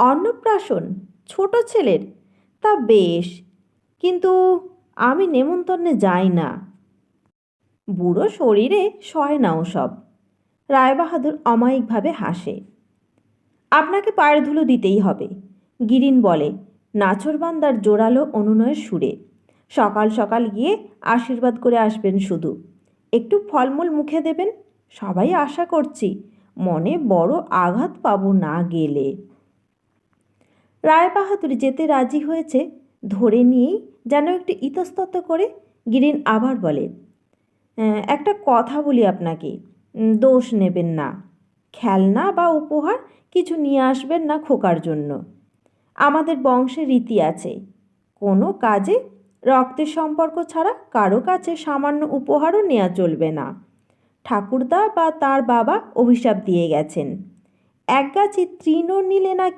অন্নপ্রাশন ছোট ছেলের? তা বেশ, কিন্তু আমি নেমন্তন্নে যাই না। বুড়ো শরীরে সয় না ওসব। রায়বাহাদুর অমায়িকভাবে হাসে। আপনাকে পায়ের ধুলো দিতেই হবে, গিরিন বলে নাছোড়বান্দার জোরালো অনুনয়ের সুরে। সকাল সকাল গিয়ে আশীর্বাদ করে আসবেন শুধু। একটু ফলমূল মুখে দেবেন, সবাই আশা করছি। মনে বড় আঘাত পাবো না গেলে। রায়বাহাদুর যেতে রাজি হয়েছে ধরে নিয়েই যেন একটু ইতস্তত করে গিরিন আবার বলে, একটা কথা বলি আপনাকে, দোষ নেবেন না। খেলনা বা উপহার কিছু নিয়ে আসবেন না খোকার জন্য। আমাদের বংশের রীতি আছে, কোনো কাজে রক্তের সম্পর্ক ছাড়া কারো কাছে সামান্য উপহারও নেওয়া চলবে না। ঠাকুরদা বা তার বাবা অভিশাপ দিয়ে গেছেন, এক গাছি তৃণ নিলে নাকি